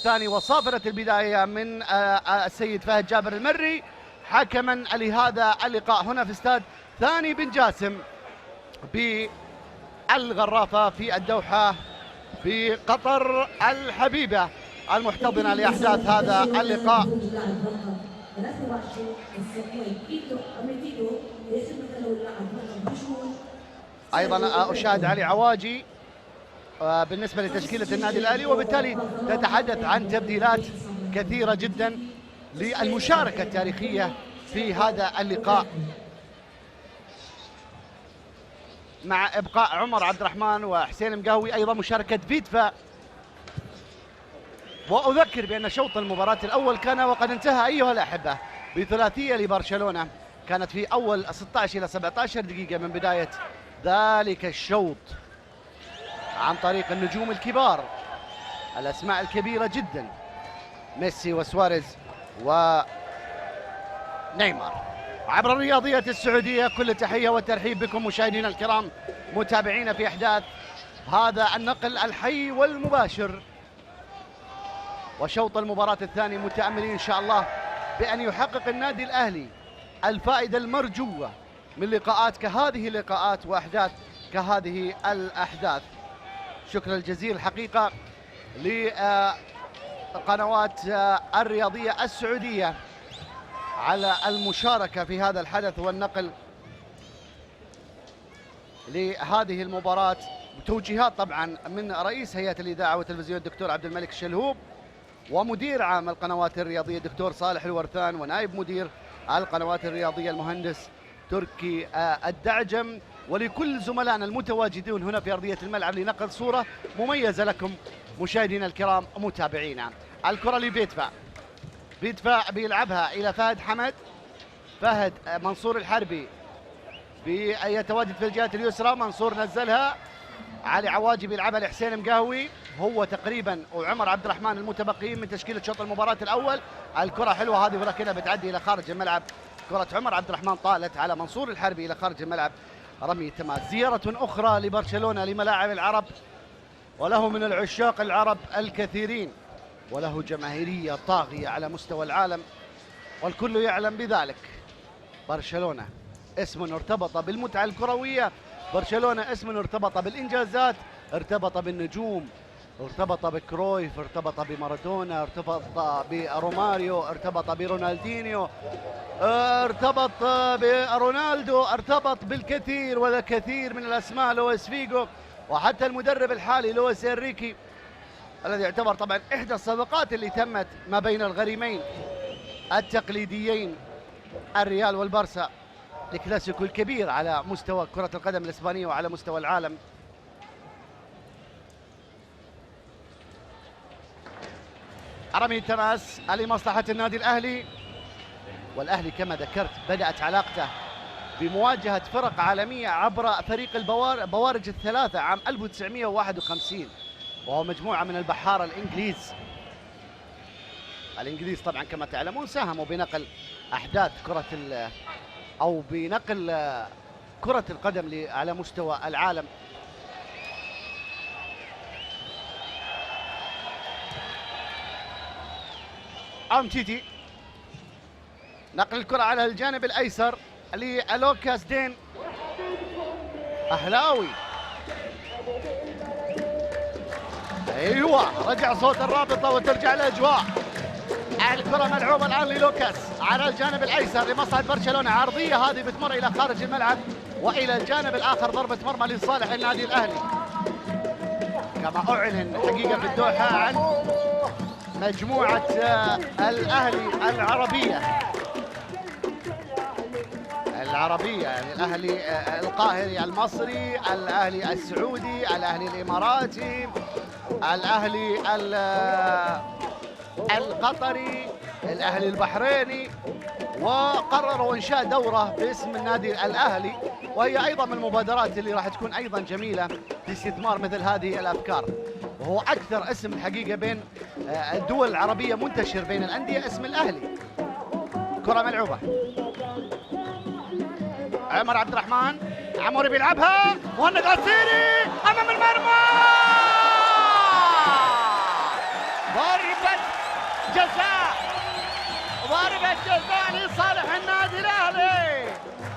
الثاني وصافرة البداية من السيد فهد جابر المري حكما لهذا اللقاء هنا في استاد ثاني بن جاسم بالغرافة في الدوحة في قطر الحبيبة المحتضنة لأحداث هذا اللقاء. أيضا أشاهد علي عواجي بالنسبة لتشكيلة النادي الأهلي، وبالتالي تتحدث عن تبديلات كثيرة جدا للمشاركة التاريخية في هذا اللقاء مع إبقاء عمر عبد الرحمن وحسين مقاوي، أيضا مشاركة فيتفا. وأذكر بأن شوط المباراة الأول كان وقد انتهى أيها الأحبة بثلاثية لبرشلونة، كانت في أول 16 إلى 17 دقيقة من بداية ذلك الشوط عن طريق النجوم الكبار الأسماء الكبيرة جدا ميسي وسواريز ونيمار. عبر الرياضية السعودية كل التحية والترحيب بكم مشاهدينا الكرام متابعينا في أحداث هذا النقل الحي والمباشر وشوط المباراة الثاني، متأملين إن شاء الله بأن يحقق النادي الأهلي الفائدة المرجوة من لقاءات كهذه اللقاءات وأحداث كهذه الأحداث. شكرا الجزيل الحقيقة لقنوات الرياضية السعودية على المشاركة في هذا الحدث والنقل لهذه المباراة، توجيهات طبعا من رئيس هيئة الإذاعة والتلفزيون الدكتور عبد الملك الشلهوب، ومدير عام القنوات الرياضية الدكتور صالح الورثان، ونائب مدير القنوات الرياضية المهندس تركي الدعجم، ولكل زملائنا المتواجدون هنا في أرضية الملعب لنقل صورة مميزة لكم مشاهدينا الكرام متابعينا. الكرة لفيتفا، فيتفا بيلعبها إلى فهد حمد، فهد منصور الحربي يتواجد في الجهة اليسرى، منصور نزلها، علي عواجي بيلعبها لحسين مقاوي هو تقريبا وعمر عبد الرحمن المتبقيين من تشكيلة شوط المباراة الأول. الكرة حلوة هذه ولكنها بتعدي إلى خارج الملعب، كرة عمر عبد الرحمن طالت على منصور الحربي إلى خارج الملعب، رمي تماس. زيارة أخرى لبرشلونة لملاعب العرب، وله من العشاق العرب الكثيرين، وله جماهيرية طاغية على مستوى العالم والكل يعلم بذلك. برشلونة اسم ارتبط بالمتعة الكروية، برشلونة اسم ارتبط بالإنجازات، ارتبط بالنجوم، ارتبط بكرويف، ارتبط بمارادونا، ارتبط بروماريو، ارتبط برونالدينيو، ارتبط برونالدو، ارتبط بالكثير والكثير من الأسماء، لويس فيجو، وحتى المدرب الحالي لويس إنريكي الذي يعتبر طبعا إحدى الصفقات اللي تمت ما بين الغريمين التقليديين الريال والبارسا، الكلاسيكو الكبير على مستوى كرة القدم الإسبانية وعلى مستوى العالم. رمي التماس لمصلحة النادي الأهلي، والأهلي كما ذكرت بدأت علاقته بمواجهة فرق عالمية عبر فريق البوارج الثلاثة عام 1951، وهو مجموعة من البحارة الإنجليز طبعا كما تعلمون ساهموا بنقل أحداث أو بنقل كرة القدم على مستوى العالم. أمتيتي نقل الكرة على الجانب الأيسر لألوكاس دين أهلاوي. أيوة رجع صوت الرابطة وترجع الأجواء. الكرة ملعوبة الآن للوكاس على الجانب الأيسر لمصلحة برشلونة، عرضية هذه بتمر إلى خارج الملعب، وإلى الجانب الآخر ضربة مرمى لصالح النادي الأهلي. كما أعلن حقيقة في الدوحة عن مجموعة الأهلي العربية يعني الأهلي القاهري المصري، الأهلي السعودي، الأهلي الإماراتي، الأهلي القطري، الأهلي البحريني، وقرروا إنشاء دورة باسم النادي الأهلي، وهي أيضا من المبادرات اللي راح تكون أيضا جميلة في استثمار مثل هذه الأفكار. وهو أكثر اسم الحقيقة بين الدول العربية منتشر بين الأندية اسم الأهلي. كرة ملعوبة، عمر عبد الرحمن، عموري بيلعبها، مهند غسيري أمام المرمى، ضربة ضربة جزاء، ضربة جزاء لصالح النادي الأهلي.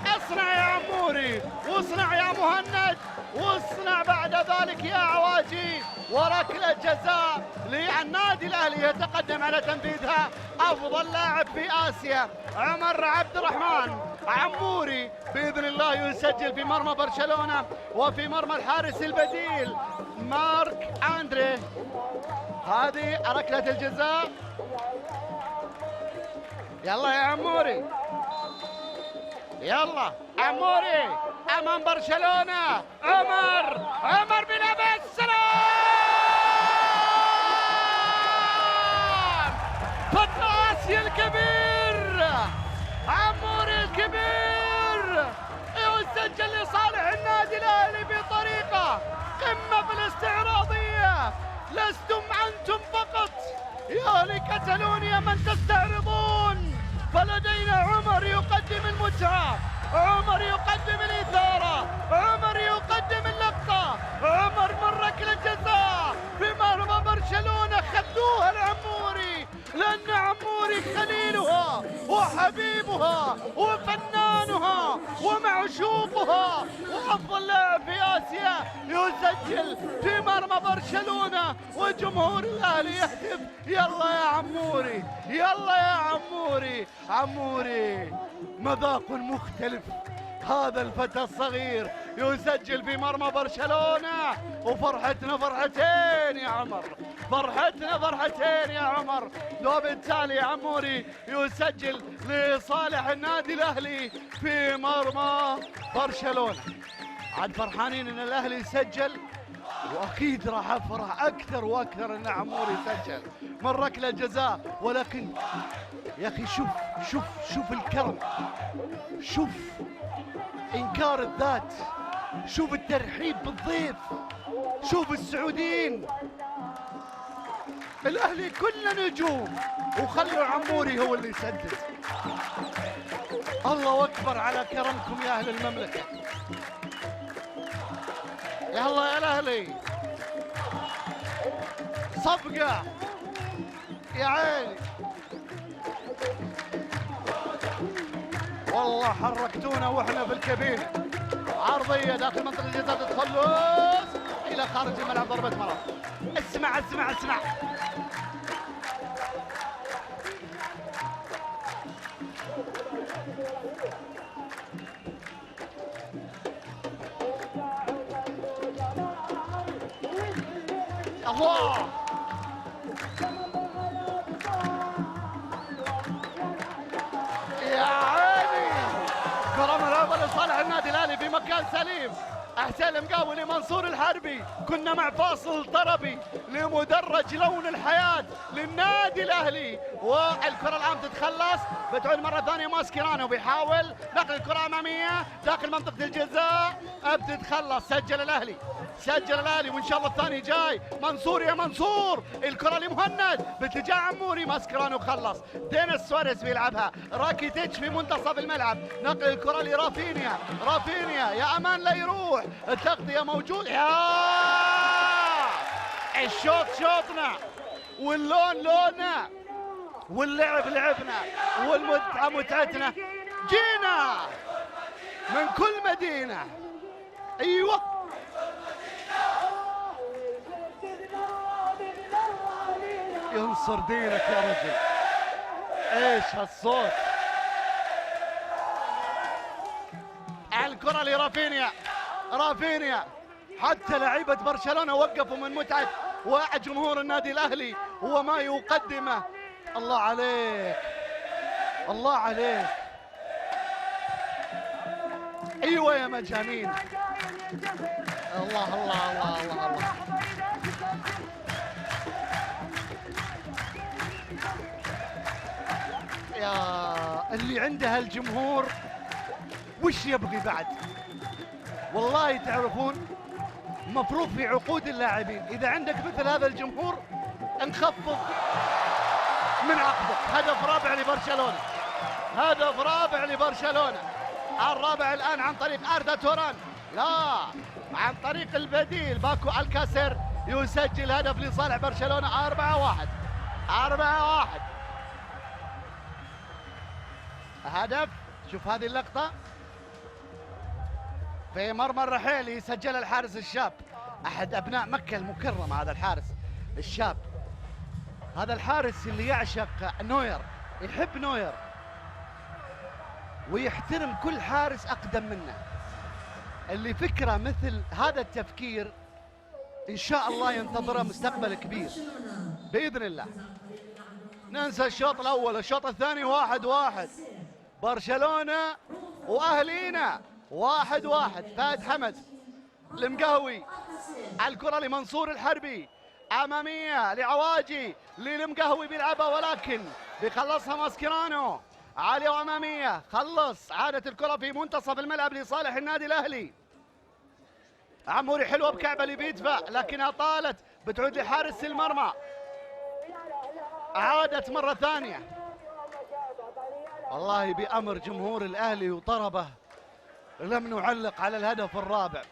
اصنع يا عموري، واصنع يا مهند، واصنع بعد ذلك يا عواجي، وركلة جزاء للنادي الأهلي يتقدم على تنفيذها أفضل لاعب في آسيا عمر عبد الرحمن. عموري بإذن الله يسجل في مرمى برشلونة وفي مرمى الحارس البديل مارك أندري. هذه ركلة الجزاء. يلا يا عموري، يلا عموري امام برشلونة. عمر بن ابي السلام، فتى اسيا الكبير عموري الكبير يسجل لصالح النادي الاهلي بطريقة قمة في الاستعراضية. لستم انتم فقط يا لكتالونيا من تستعرضون، فلدينا عمر يقدم المتعة، عمر يقدم الإثارة، عمر يقدم اللقطة، عمر من ركلة جزاء في مرمى برشلونة. خذوها لعموري لأن عموري خليلها وحبيبها وفنانها ومعشوقها وأفضل لاعب في آسيا يسجل في مرمى برشلونة وجمهور الأهلي يهتف يلا يا عموري، يلا يا عموري. عموري مذاق مختلف، هذا الفتى الصغير يسجل في مرمى برشلونة، وفرحتنا فرحتين يا عمر، فرحتنا فرحتين يا عمر. وبالتالي عموري يسجل لصالح النادي الأهلي في مرمى برشلونة. عاد فرحانين ان الاهلي يسجل، واكيد راح افرح اكثر واكثر ان عموري يسجل من ركله جزاء. ولكن يا اخي شوف الكرم، شوف انكار الذات، شوف الترحيب بالضيف، شوف السعوديين. الاهلي كله نجوم وخلوا عموري هو اللي يسدد. الله اكبر على كرمكم يا اهل المملكه. يلا يا الاهلي، صفقه يا عيني، والله حركتونا واحنا بالكابينه. عرضيه داخل منطقه الجزاء تتخلص الى خارج الملعب، ضربه مرمى. اسمع اسمع اسمع، الله يا عيني. كرة ملعوبة لصالح النادي الاهلي في مكان سليم. حسين المقاوي لمنصور الحربي، كنا مع فاصل طربي لمدرج لون الحياة للنادي الاهلي، والكرة الان تتخلص، بتعود مرة ثانية ماسكيرانو بيحاول نقل الكرة امامية داخل منطقة الجزاء، بتتخلص. سجل الاهلي، سجل الاهلي، وان شاء الله الثاني جاي. منصور يا منصور، الكرة لمهند باتجاه عموري، ماسكيرانو خلص. دينيس سواريز بيلعبها، راكيتيتش في منتصف الملعب، نقل الكرة لرافينيا، رافينيا يا امان لا يروح، التغطية موجود. يا الشوط شوطنا، واللون لوننا، واللعب لعبنا، والمتعة متعتنا. جينا من كل مدينة. ايوه ينصر دينك يا رجل، ايش هالصوت. الكرة لرافينيا، رافينيا، حتى لعيبة برشلونة وقفوا من متعة وجمهور النادي الاهلي وما يقدمه. الله عليك، الله عليك، ايوه يا مجانين. الله الله الله الله الله. يا اللي عنده الجمهور وش يبغي بعد؟ والله تعرفون مفروض في عقود اللاعبين اذا عندك مثل هذا الجمهور نخفض من عقدك. هدف رابع لبرشلونة، هدف رابع لبرشلونة. الرابع الان عن طريق اردا توران، لا عن طريق البديل باكو الكاسر، يسجل هدف لصالح برشلونة. 4-1 4-1. هدف. شوف هذه اللقطة في مرمى الرحيلي سجل الحارس الشاب، أحد أبناء مكة المكرمة. هذا الحارس الشاب، هذا الحارس اللي يعشق نوير، يحب نوير ويحترم كل حارس أقدم منه. اللي فكرة مثل هذا التفكير إن شاء الله ينتظره مستقبل كبير بإذن الله. ننسى الشوط الأول، الشوط الثاني 1-1 برشلونة وأهلينا 1-1. فهد حمد المقهوي على الكرة لمنصور الحربي، أمامية لعواجي للمقهوي بيلعبها ولكن بيخلصها ماسكيرانو. عالية وأمامية، خلص. عادت الكرة في منتصف الملعب لصالح النادي الأهلي. عموري حلوة بكعبة اللي بيدفع لكنها طالت، بتعود لحارس المرمى. عادت مرة ثانية، والله بأمر جمهور الأهلي وطربه لم نعلق على الهدف الرابع.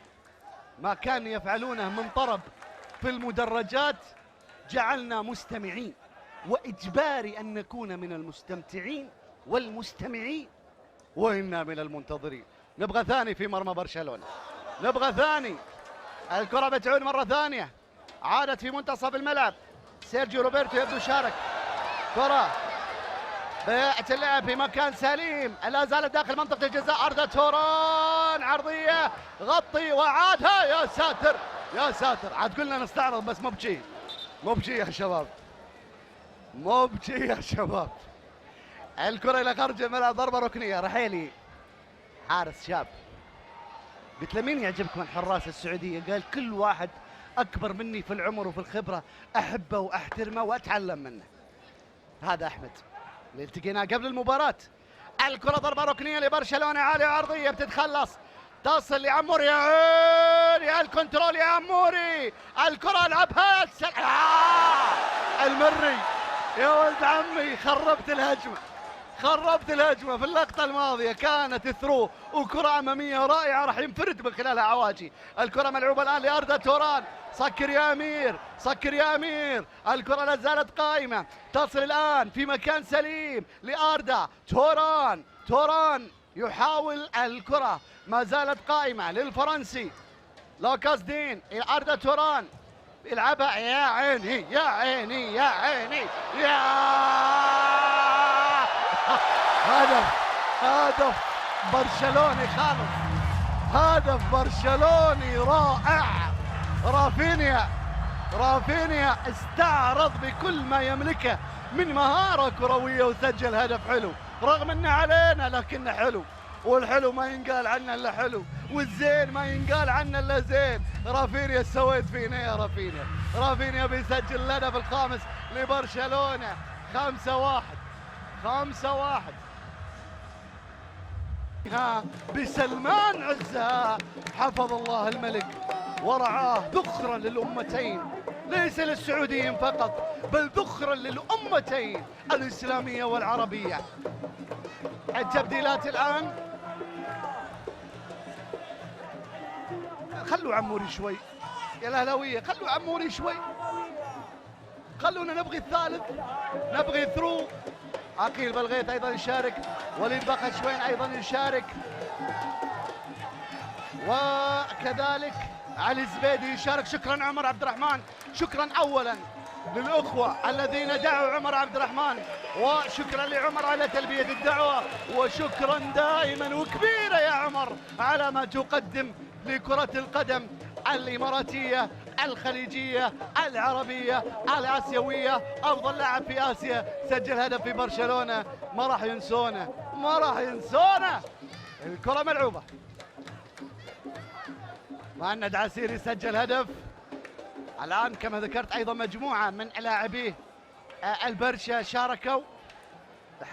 ما كان يفعلونه من طرب في المدرجات جعلنا مستمعين، وإجباري أن نكون من المستمتعين والمستمعين، وإنا من المنتظرين. نبغى ثاني في مرمى برشلونة، نبغى ثاني. الكرة بتعود مرة ثانية، عادت في منتصف الملعب. سيرجيو روبرتو يبدو شارك. كرة بتلعب في مكان سليم، لا زالت داخل منطقة الجزاء. أردا توران عرضية، غطي وعادها. يا ساتر يا ساتر، عاد قلنا نستعرض بس مو بشي، مو بشي يا شباب، مو بشي يا شباب. الكرة إلى خارج الملعب، ضربة ركنية. رحيلي حارس شاب. قلت له مين يعجبك من الحراس السعودية؟ قال كل واحد أكبر مني في العمر وفي الخبرة أحبه وأحترمه وأتعلم منه. هذا أحمد اللي التقيناه قبل المباراة. الكرة ضربة ركنية لبرشلونة، عالية وعرضية بتتخلص، تصل لعموري. يا عيني على الكنترول يا عموري. الكرة العبها المري. يا ولد عمي خربت الهجمة، خربت الهجمة. في اللقطة الماضية كانت ثرو وكرة أمامية رائعة راح ينفرد من خلالها عواجي. الكرة ملعوبة الآن لأردا توران. سكر يا أمير، سكر يا أمير. الكرة لا زالت قائمة، تصل الآن في مكان سليم لأردا توران. توران يحاول، الكرة ما زالت قائمة للفرنسي لوكاس دين. أردا توران يلعبها. يا عيني يا عيني يا عيني يا هدف، هدف برشلوني خالص، هدف برشلوني رائع. رافينيا، رافينيا استعرض بكل ما يملكه من مهارة كروية وسجل هدف حلو، رغم انه علينا لكنه حلو، والحلو ما ينقال عنه الا حلو، والزين ما ينقال عنه الا زين. رافينيا سويت فينا يا رافينيا. رافينيا بيسجل الهدف الخامس لبرشلونة. 5-1، 5-1 بسلمان عزة. حفظ الله الملك ورعاه، ذخرا للأمتين، ليس للسعوديين فقط بل ذخرا للأمتين الإسلامية والعربية. التبديلات الآن، خلوا عموري شوي يا الأهلاوية، خلوا عموري شوي، خلونا نبغي الثالث، نبغي ثرو. عقيل بلغيث أيضا يشارك، وليد بخشوين أيضا يشارك، وكذلك علي الزبيدي يشارك. شكرا عمر عبد الرحمن، شكرا أولا للأخوة الذين دعوا عمر عبد الرحمن، وشكرا لعمر على تلبية الدعوة، وشكرا دائما وكبيرة يا عمر على ما تقدم لكرة القدم الإماراتية الخليجية العربية الآسيوية. أفضل لاعب في آسيا سجل هدف في برشلونة، ما راح ينسونه، ما راح ينسونه. الكرة ملعوبة، مهند عسيري سجل هدف. الآن كما ذكرت أيضا مجموعة من لاعبيه البرشا شاركوا.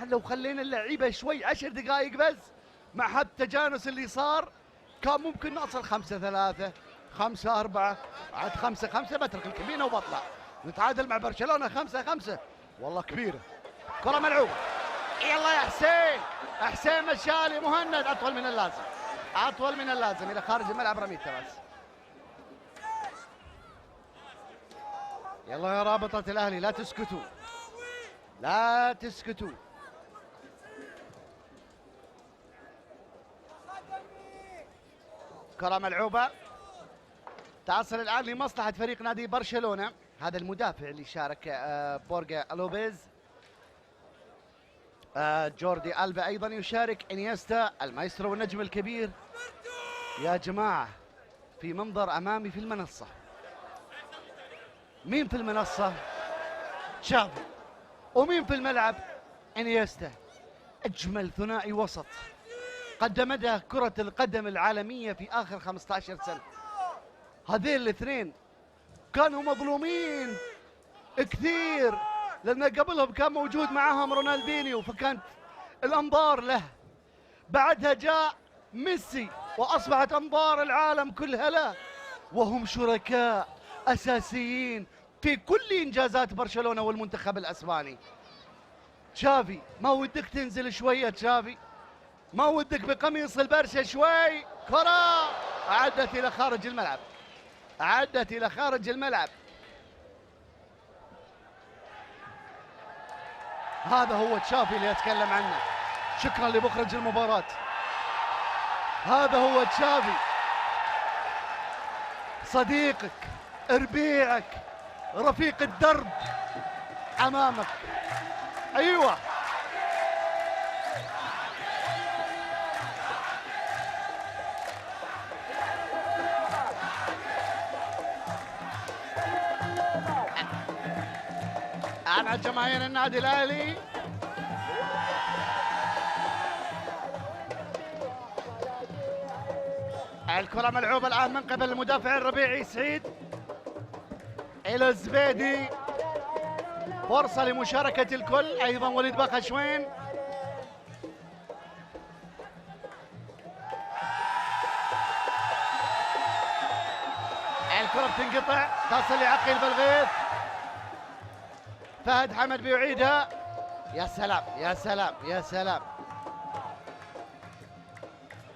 لو خلينا اللعيبة شوي 10 دقائق بس مع هالتجانس اللي صار كان ممكن نصل 5-3 5-4 عاد 5-5 بترك الكمينة وبطلع نتعادل مع برشلونة 5-5. والله كبيرة. كرة ملعوبة، يلا يا حسين، حسين مشالي. مهند أطول من اللازم، أطول من اللازم إلى خارج الملعب. رميته بس. يلا يا رابطة الأهلي لا تسكتوا، لا تسكتوا. كرة ملعوبة تصل الآن لمصلحة فريق نادي برشلونة. هذا المدافع اللي شارك بورغا لوبيز. جوردي ألبا أيضا يشارك، إنيستا المايسترو والنجم الكبير. يا جماعة في منظر أمامي في المنصة. مين في المنصة؟ تشافي. ومين في الملعب؟ إنيستا. أجمل ثنائي وسط قدمتها كرة القدم العالمية في آخر 15 سنة. هذين الاثنين كانوا مظلومين كثير، لأن قبلهم كان موجود معهم رونالدينيو، فكانت الأنظار له. بعدها جاء ميسي وأصبحت أنظار العالم كلها له، وهم شركاء أساسيين في كل إنجازات برشلونة والمنتخب الأسباني. تشافي، ما ودك تنزل شوية تشافي؟ ما ودك بقميص البرشا شوي؟ كرة عدت إلى خارج الملعب، عدت إلى خارج الملعب. هذا هو تشافي اللي أتكلم عنه. شكرا لمخرج المباراة. هذا هو تشافي، صديقك، ربيعك، رفيق الدرب أمامك. أيوة، أنا جماهير النادي الأهلي الكرة ملعوبة الآن من قبل المدافع الربيعي سعيد إلى الزبيدي. فرصة لمشاركة الكل، أيضا وليد باخشوين. الكرة بتنقطع، تصل لعقيل بالغيث. فهد حمد بيعيدها. يا سلام يا سلام يا سلام.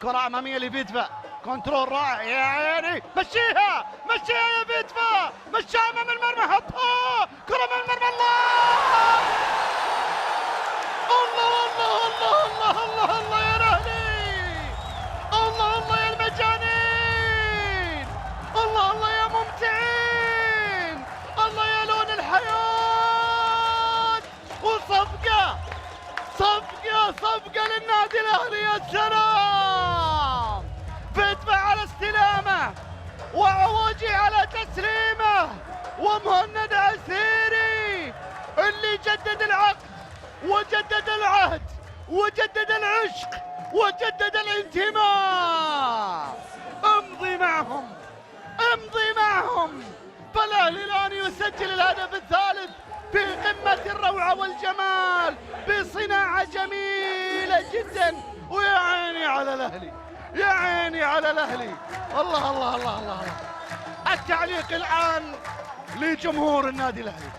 كرة أمامية لفيتفا، كنترول رائع يا عيني. مشيها مشيها يا فيتفا، مشيها أمام المرمى، حطها كرة من المرمى. الله الله الله الله الله الله يا رهلي، الله الله يا المجانين، الله الله يا ممتعين، الله يا لون الحياة. وصفقة صفقة صفقة للنادي الأهلي. يا سلام، فيتفا على استلامه، وعواجي على تسليمه، ومهند عسيري اللي جدد العقد وجدد العهد وجدد العشق وجدد الانتماء. امضي معهم امضي معهم. فالاهلي الان يسجل الهدف الثالث في قمة الروعة والجمال بصناعة جميلة جدا. ويا عيني على الاهلي، يا عيني على الاهلي. الله الله الله الله, الله. التعليق الان لجمهور النادي الاهلي.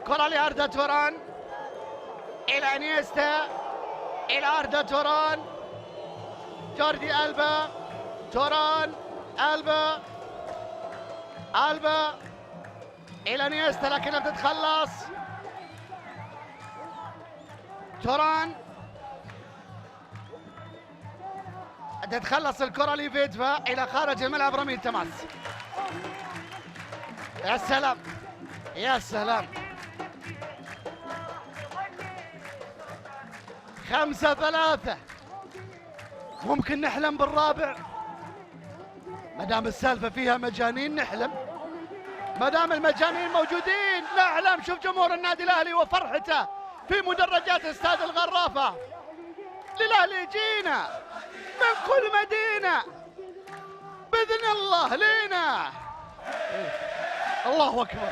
كرة لأردا توران إلى انيستا، إلى أردا توران، جوردي ألبا، توران، ألبا، ألبا إلى انيستا لكنها بتتخلص. توران تتخلص الكرة لفيتفا إلى خارج الملعب، رمي التماس. يا سلام يا سلام. 5-3. ممكن نحلم بالرابع ما دام السالفة فيها مجانين. نحلم ما دام المجانين موجودين، نحلم. شوف جمهور النادي الأهلي وفرحته في مدرجات استاد الغرافة. للأهلي جينا من كل مدينة بإذن الله لينا. الله أكبر.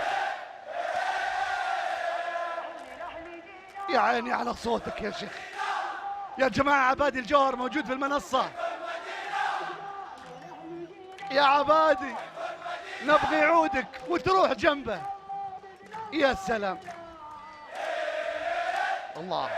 يا عيني على صوتك يا شيخ. يا جماعة عبادي الجوهر موجود في المنصة. يا عبادي نبغي عودك وتروح جنبه. يا سلام. الله.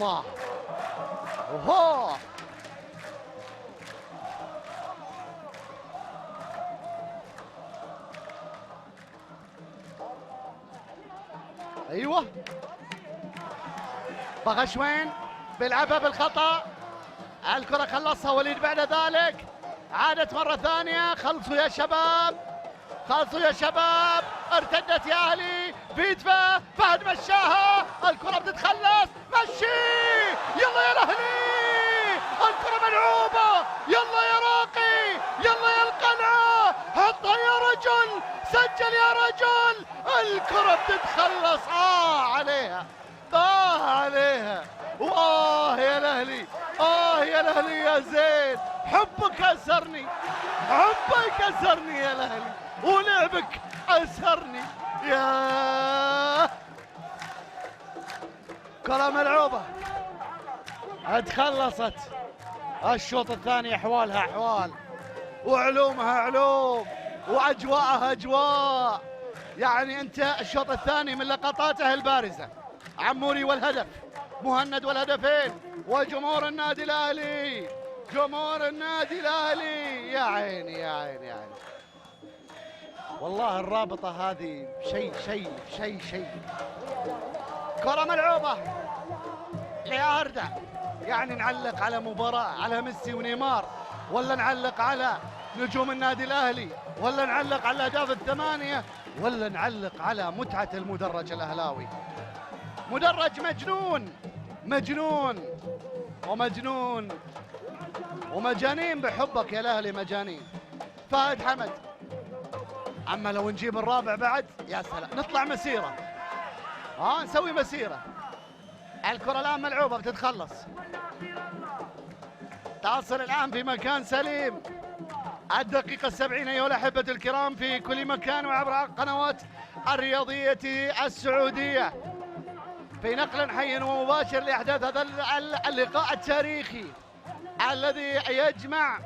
الله. اوهو ايوه بغشوين بيلعبها بالخطا، الكرة خلصها وليد. بعد ذلك عادت مرة ثانية. خلصوا يا شباب، خلصوا يا شباب. ارتدت يا اهلي. فيدفا فهد مشاها، الكرة بتتخلص. مشي يلا يا الاهلي، الكرة ملعوبة. يلا يا راقي، يلا يا القلعة، حطها يا رجل، سجل يا رجل. الكرة بتتخلص. عليها، عليها. يا الاهلي، يا الاهلي يا زين. حبك اسرني، حبك اسرني يا الاهلي، ولعبك اسرني. يا كرة ملعوبة اتخلصت. الشوط الثاني احوالها احوال، وعلومها علوم، واجواءها اجواء. يعني انت الشوط الثاني من لقطاته البارزة عموري والهدف، مهند والهدفين، وجمهور النادي الاهلي، جمهور النادي الاهلي. يا عيني يا عيني يا عيني، والله الرابطة هذه شيء. كرة ملعوبة لأردع. يعني نعلق على مباراة على ميسي ونيمار، ولا نعلق على نجوم النادي الأهلي، ولا نعلق على الأهداف الثمانية، ولا نعلق على متعة المدرج الأهلاوي. مدرج مجنون، مجنون ومجنون ومجانين بحبك يا الأهلي، مجانين. فهد حمد، اما لو نجيب الرابع بعد يا سلام، نطلع مسيرة. نسوي مسيرة. الكرة الآن ملعوبة بتتخلص، تصل الآن في مكان سليم. الدقيقة 70 أيها الأحبة الكرام في كل مكان وعبر القنوات الرياضية السعودية، في نقل حي ومباشر لأحداث هذا اللقاء التاريخي الذي يجمع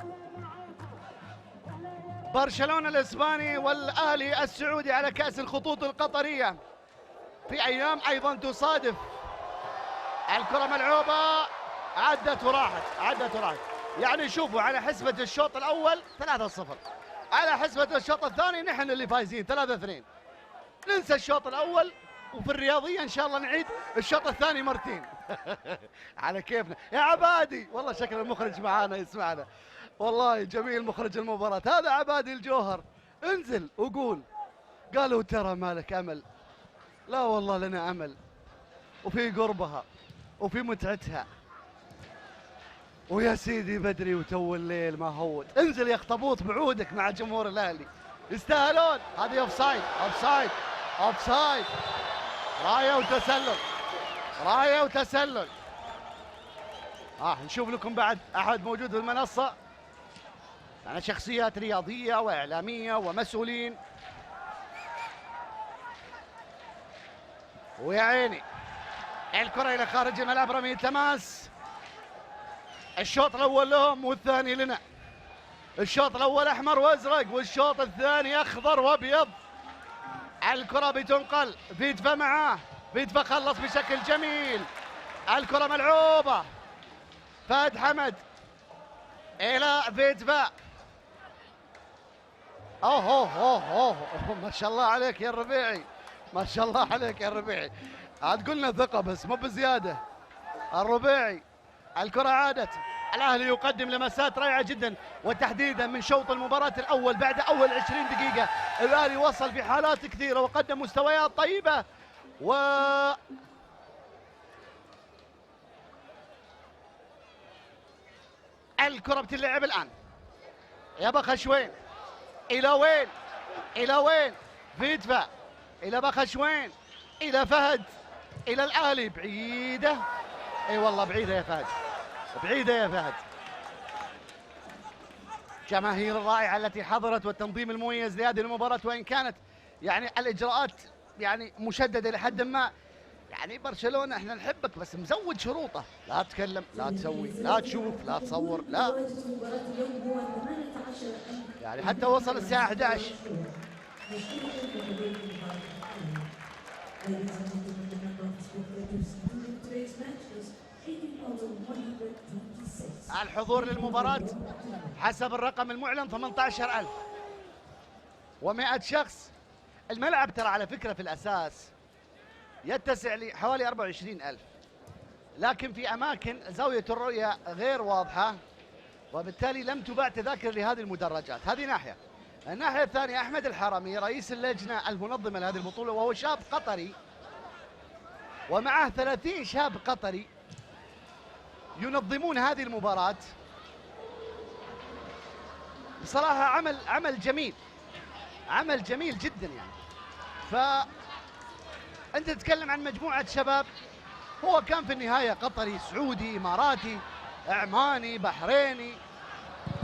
برشلونة الإسباني والأهلي السعودي على كأس الخطوط القطرية في أيام أيضا تصادف. الكرة ملعوبة، عدت وراحت، عدت وراحت. يعني شوفوا على حسبة الشوط الأول 3-0، على حسبة الشوط الثاني نحن اللي فايزين 3-2. ننسى الشوط الأول، وفي الرياضية إن شاء الله نعيد الشوط الثاني مرتين. على كيفنا يا عبادي. والله شكل المخرج معانا يسمعنا، والله جميل مخرج المباراة هذا عبادي الجوهر. انزل وقول. قالوا ترى مالك أمل. لا والله لنا أمل، وفي قربها وفي متعتها. ويا سيدي بدري وتو الليل ما هود. انزل يا اخطبوط بعودك مع جمهور الاهلي، يستاهلون. هذه اوفسايد، اوفسايد، اوفسايد. رايه وتسلل، رايه وتسلل. نشوف لكم بعد احد موجود في المنصه، يعني شخصيات رياضيه واعلاميه ومسؤولين. ويا عيني الكره الى خارج الملعب، رميه تماس. الشوط الاول لهم والثاني لنا. الشوط الاول احمر وازرق، والشوط الثاني اخضر وابيض. الكره بتنقل، فيدفا معاه، فيدفا خلص بشكل جميل. الكره ملعوبه، فهد حمد الى فيدفا. اوه ما شاء الله عليك يا الربيعي، ما شاء الله عليك يا الربيعي. عاد قلنا ثقه بس مو بزياده. الربيعي، الكره عادت. الاهلي يقدم لمسات رائعه جدا، وتحديدا من شوط المباراه الاول. بعد اول 20 دقيقه الاهلي وصل في حالات كثيره وقدم مستويات طيبه. الكره بتلعب الان. يا بخشوين، الى وين؟ الى وين؟ فيدفا الى بخشوين، الى فهد، الى الاهلي. بعيده، اي والله بعيده يا فهد، بعيده يا فهد. جماهير الرائعه التي حضرت والتنظيم المميز لهذه المباراه، وان كانت يعني الاجراءات يعني مشدده لحد ما. يعني برشلونه احنا نحبك بس مزود شروطه، لا تتكلم، لا تسوي، لا تشوف، لا تصور، لا. يعني حتى وصل الساعه 11. الحضور للمباراة حسب الرقم المعلن 18,000 و100 شخص. الملعب ترى على فكرة في الأساس يتسع لحوالي 24,000، لكن في أماكن زاوية الرؤية غير واضحة وبالتالي لم تباع تذاكر لهذه المدرجات. هذه ناحية. الناحية الثانية أحمد الحرمي رئيس اللجنة المنظمة لهذه البطولة، وهو شاب قطري ومعه 30 شاب قطري ينظمون هذه المباراة. بصراحة عمل جميل، عمل جميل جدا يعني. فأنت تتكلم عن مجموعة شباب، هو كان في النهاية قطري، سعودي، إماراتي، عماني، بحريني،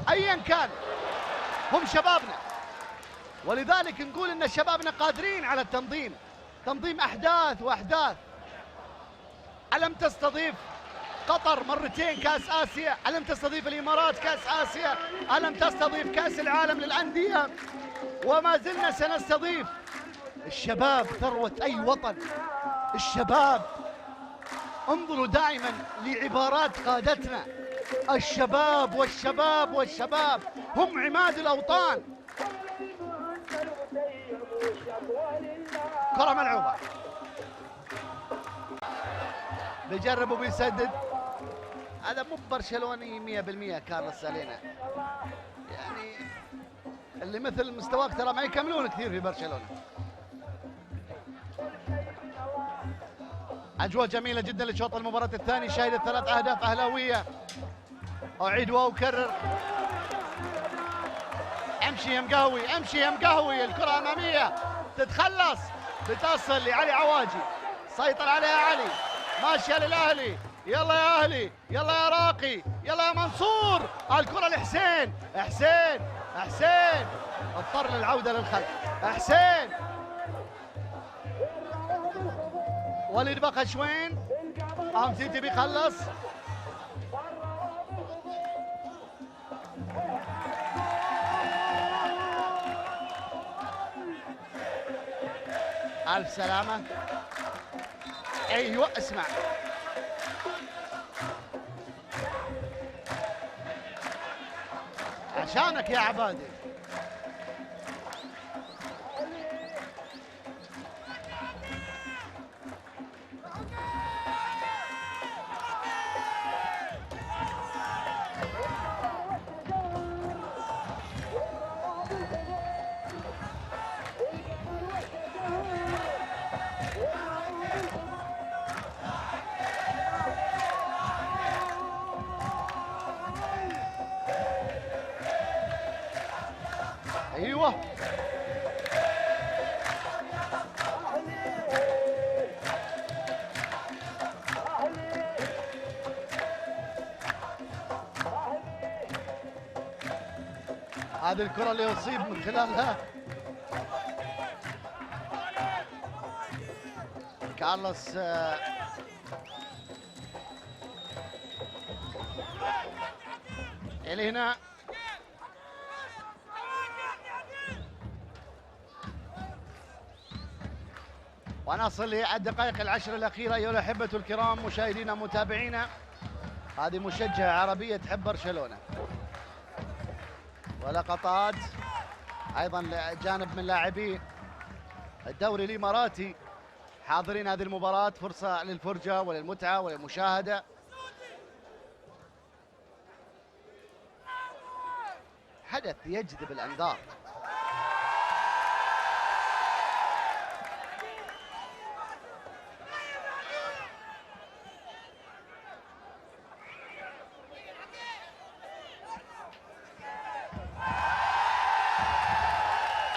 أيا كان هم شبابنا، ولذلك نقول إن شبابنا قادرين على تنظيم أحداث وأحداث. ألم تستضيف قطر مرتين كأس آسيا؟ ألم تستضيف الإمارات كأس آسيا؟ ألم تستضيف كأس العالم للأندية؟ وما زلنا سنستضيف. الشباب ثروة أي وطن، الشباب. انظروا دائما لعبارات قادتنا: الشباب والشباب والشباب هم عماد الأوطان. كرة ملعوبة، بيجرب وبيسدد. هذا مو برشلوني 100% كارلوس سالينا، يعني اللي مثل مستواك ترى ما يكملون كثير في برشلونة. أجواء جميلة جدا لشوط المباراة الثاني، شاهدت 3 أهداف أهلاوية. أعيد وأكرر: امشي يا مقهوي، امشي يا مقهوي. الكرة أمامية تتخلص، بتصل لعلي عواجي، سيطر عليها علي، ماشية للأهلي. يلا يا أهلي، يلا يا راقي، يلا يا منصور. الكرة لحسين، حسين اضطر للعودة للخلف. حسين، وليد بخشوين، أمتيتي بيخلص. ألف سلامة. أيوة اسمع، عشانك يا عبادي. ايوه هذه الكرة اللي يصيب من خلالها كارلوس. إلى هنا ونصل للدقائق العشر الأخيرة. أيها الأحبة الكرام، مشاهدينا متابعينا، هذه مشجعة عربية تحب برشلونة، ولقطات أيضا جانب من لاعبي الدوري الإماراتي حاضرين هذه المباراة. فرصة للفرجة وللمتعة وللمشاهدة. حدث يجذب الأنظار.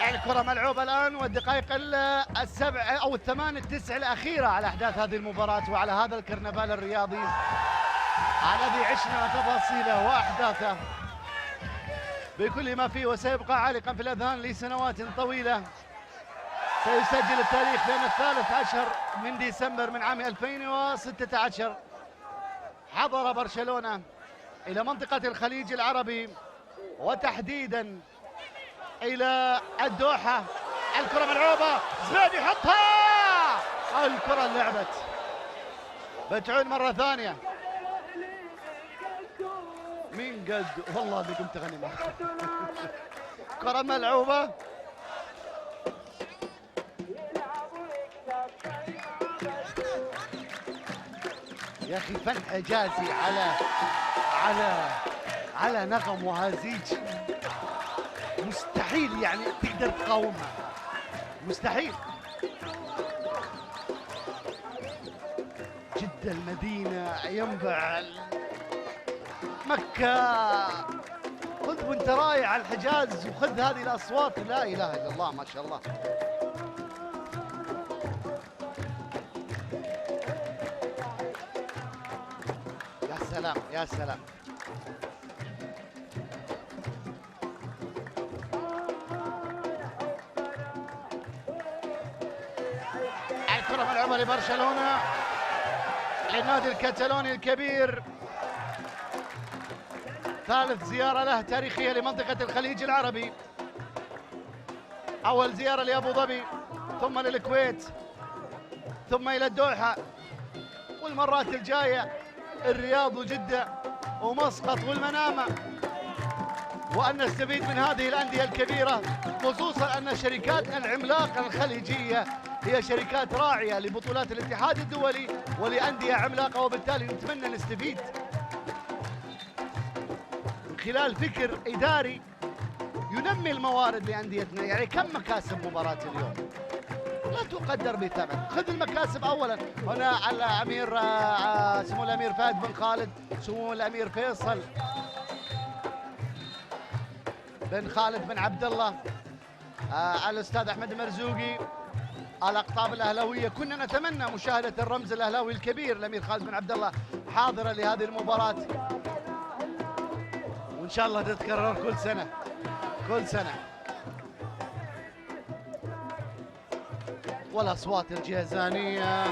الكرة ملعوبة الآن، والدقائق السبع أو الثمان التسع الأخيرة على أحداث هذه المباراة وعلى هذا الكرنفال الرياضي الذي عشنا تفاصيله وأحداثه بكل ما فيه، وسيبقى عالقا في الأذهان لسنوات طويلة. سيسجل التاريخ لأن 13 من ديسمبر من عام 2016 حضر برشلونة إلى منطقة الخليج العربي وتحديدا إلى الدوحة. الكرة ملعوبة، زبيد يحطها. الكرة لعبت، بتعود مرة ثانية. مين قد والله اني قمت اغني معك. كرة ملعوبة. يا اخي فن حجازي على نغم وهزيج مستحيل يعني تقدر تقاومها، مستحيل. جدة المدينة ينبع مكة، خذ وانت رايح على الحجاز وخذ هذه الاصوات، لا اله الا الله ما شاء الله. يا سلام يا سلام. الكرة ملعوبة لبرشلونة، للنادي الكتالوني الكبير. ثالث زيارة له تاريخية لمنطقة الخليج العربي. أول زيارة لأبو ظبي، ثم للكويت، ثم إلى الدوحة، والمرات الجاية الرياض وجدة ومسقط والمنامة. وأن نستفيد من هذه الأندية الكبيرة، خصوصا أن الشركات العملاقة الخليجية هي شركات راعية لبطولات الاتحاد الدولي ولأندية عملاقة، وبالتالي نتمنى نستفيد من خلال فكر إداري ينمي الموارد لأنديتنا. يعني كم مكاسب مباراة اليوم لا تقدر بثمن. خذ المكاسب أولا. هنا الأمير سمو الأمير فهد بن خالد، سمو الأمير فيصل بن خالد بن عبد الله، الأستاذ أحمد المرزوقي، الأقطاب الأهلاوية. كنا نتمنى مشاهدة الرمز الأهلاوي الكبير الأمير خالد بن عبد الله حاضرا لهذه المباراة، وإن شاء الله تتكرر كل سنة كل سنة. والأصوات الجيزانية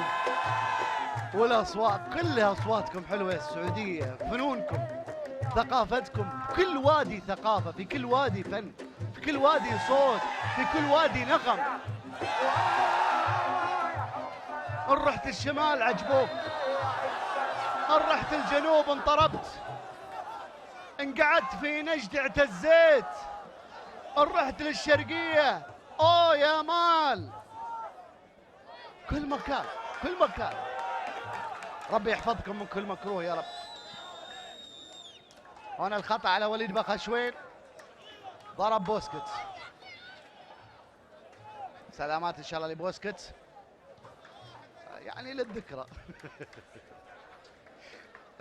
والأصوات كلها أصواتكم حلوة. السعودية فنونكم، ثقافتكم، في كل وادي ثقافة، في كل وادي فن، في كل وادي صوت، في كل وادي نغم. إن رحت الشمال عجبوك، إن رحت الجنوب انطربت، إن قعدت في نجد اعتزيت، إن رحت للشرقية أوه يا مال. كل مكان كل مكان. ربي يحفظكم من كل مكروه يا رب. هنا الخطأ على وليد بخشوين، ضرب بوسكيتس. سلامات ان شاء الله لبوسكيتس، يعني للذكرى.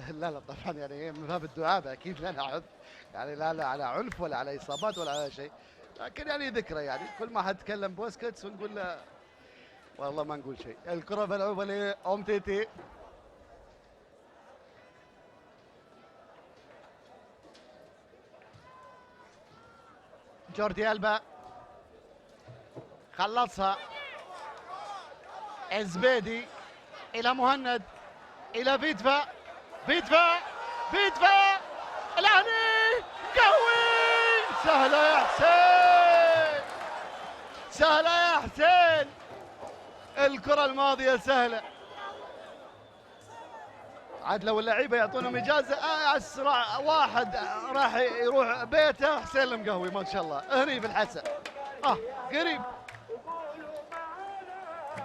لا لا طبعا يعني من باب الدعابه اكيد لا نعذ، يعني لا على عنف ولا على اصابات ولا على شيء، لكن يعني ذكرى. يعني كل ما حد تكلم بوسكيتس ونقول له والله ما نقول شيء. الكرة ملعوبة لأم تيتي. جوردي ألبا خلصها. الزبيدي إلى مهند، إلى فيتفا، فيتفا الآني قوي. سهلة يا حسين، سهلة يا حسين. الكرة الماضية سهلة. عاد لو اللعيبة يعطونهم إجازة أسرع واحد راح يروح بيته حسين المقهوي ما شاء الله هني في الحسا. قريب.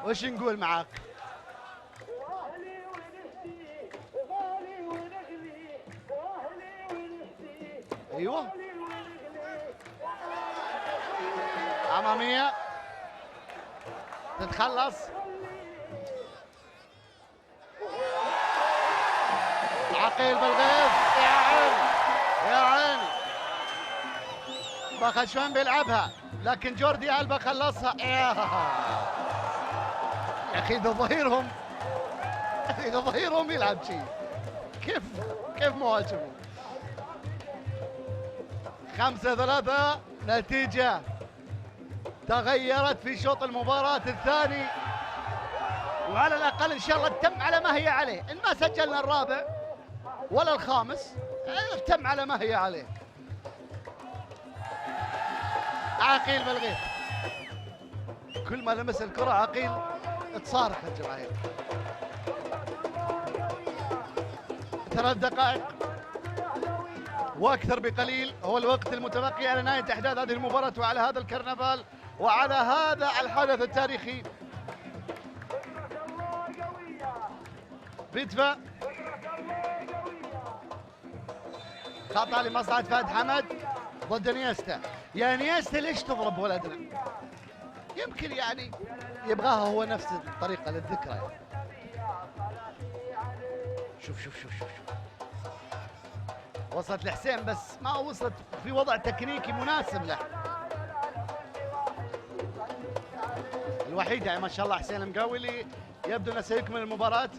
وش نقول معاك؟ ايوه اماميه تتخلص. عقيل بالغيث، يا عيني يا عيني. بخشوان بيلعبها لكن جوردي ألبا خلصها. يا اخي اذا ظهيرهم يلعب شيء كيف مواجههم. 5-3 نتيجة تغيرت في شوط المباراة الثاني، وعلى الأقل إن شاء الله تم على ما هي عليه. إن ما سجلنا الرابع ولا الخامس تم على ما هي عليه. عقيل بالغيث كل ما لمس الكرة عقيل تصارخ الجماهير. 3 دقائق واكثر بقليل هو الوقت المتبقي على نهايه احداث هذه المباراه وعلى هذا الكرنفال وعلى هذا الحدث التاريخي. بيدفع خطا لمصلحه فهد حمد ضد نيستا. يا نيستا ليش تضرب ولدنا؟ يمكن يعني يبغاها هو نفس الطريقه للذكرى يعني. شوف شوف شوف شوف وصلت لحسين بس ما وصلت في وضع تكنيكي مناسب له. الوحيد يعني ما شاء الله حسين المقاوي اللي يبدو انه سيكمل المباراة.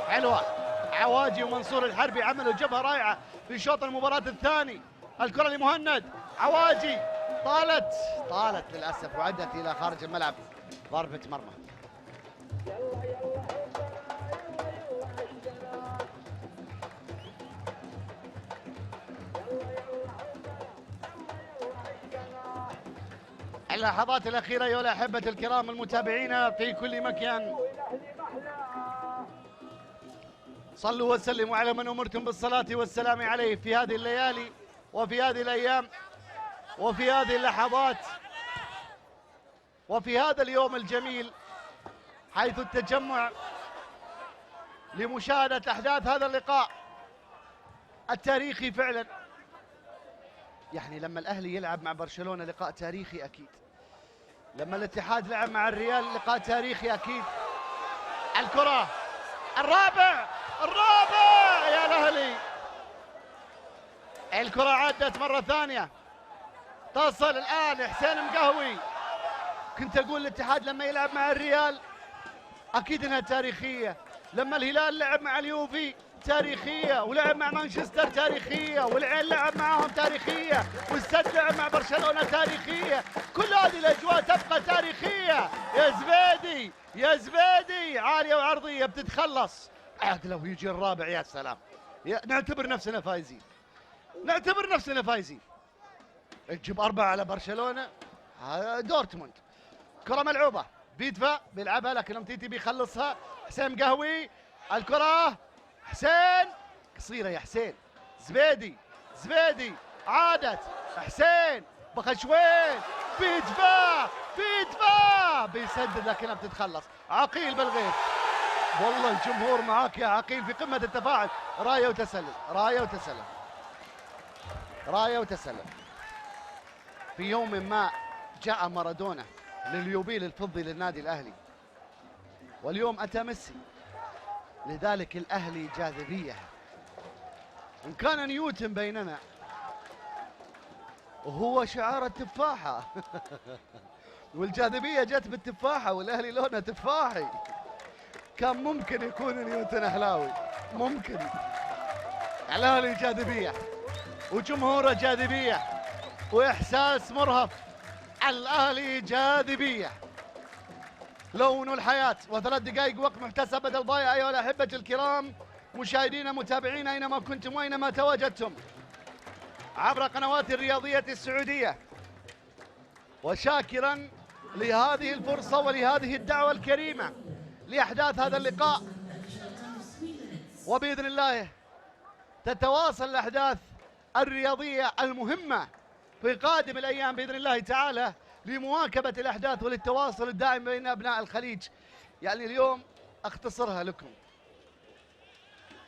حلوة عواجي ومنصور الحربي عملوا جبهة رائعة في شوط المباراة الثاني. الكرة لمهند عواجي طالت للأسف وعدت إلى خارج الملعب ضربة مرمى. اللحظات الأخيرة أيها الأحبة الكرام المتابعين في كل مكان، صلوا وسلموا على من أمرتم بالصلاة والسلام عليه في هذه الليالي وفي هذه الأيام وفي هذه اللحظات وفي هذا اليوم الجميل، حيث التجمع لمشاهدة أحداث هذا اللقاء التاريخي فعلا. يعني لما الأهلي يلعب مع برشلونة لقاء تاريخي أكيد، لما الاتحاد لعب مع الريال لقاء تاريخي أكيد. الكرة الرابع يا الأهلي، الكرة عدت مرة ثانية تصل الآن حسين مقهوي. كنت أقول الاتحاد لما يلعب مع الريال أكيد أنها تاريخية، لما الهلال لعب مع اليوفي تاريخية، ولعب مع مانشستر تاريخية، والعين لعب معهم تاريخية، والسد لعب مع برشلونة تاريخية. كل هذه الأجواء تبقى تاريخية. يا زبيدي عالية وعرضية بتتخلص عقله ويجي الرابع. يا سلام، نعتبر نفسنا فايزين. تجيب 4 على برشلونة دورتموند. كرة ملعوبة بيدفع بيلعبها لكن امتيتي بيخلصها. حسين مقهوي الكرة حسين قصيرة يا حسين. زبيدي عادت حسين بخشوين بيدفع بيسدد لكنها بتتخلص. عقيل بالغيث والله الجمهور معاك يا عقيل في قمة التفاعل. راية وتسلم. في يوم ما جاء مارادونا لليوبيل الفضي للنادي الأهلي، واليوم أتى ميسي، لذلك الأهلي جاذبية. إن كان نيوتن بيننا وهو شعار التفاحة والجاذبية جت بالتفاحة والأهلي لونه تفاحي، كان ممكن يكون نيوتن أهلاوي، ممكن. الأهلي جاذبية وجمهوره جاذبية وإحساس مرهف. الأهلي جاذبية لون الحياة. و3 دقائق وقت محتسب بدل ضايع أيها الأحبة الكرام، مشاهدينا متابعينا أينما كنتم وأينما تواجدتم عبر قنوات الرياضية السعودية، وشاكرا لهذه الفرصة ولهذه الدعوة الكريمة لأحداث هذا اللقاء. وبإذن الله تتواصل الأحداث الرياضية المهمة في قادم الأيام بإذن الله تعالى لمواكبة الأحداث وللتواصل الدائم بين أبناء الخليج. يعني اليوم أختصرها لكم: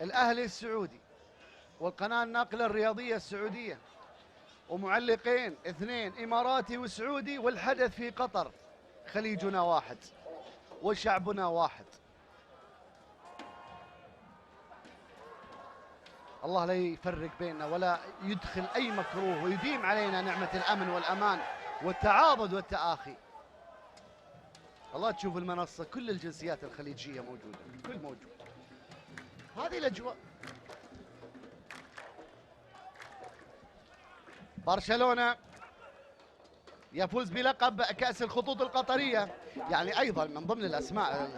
الأهلي السعودي والقناة الناقلة الرياضية السعودية ومعلقين 2 إماراتي وسعودي، والحدث في قطر. خليجنا واحد وشعبنا واحد. الله لا يفرق بيننا ولا يدخل أي مكروه، ويديم علينا نعمة الأمن والأمان والتعاضد والتآخي. الله تشوف المنصة كل الجنسيات الخليجية موجودة، الكل موجود. هذه الأجواء. برشلونة يفوز بلقب كأس الخطوط القطرية، يعني أيضا من ضمن الأسماء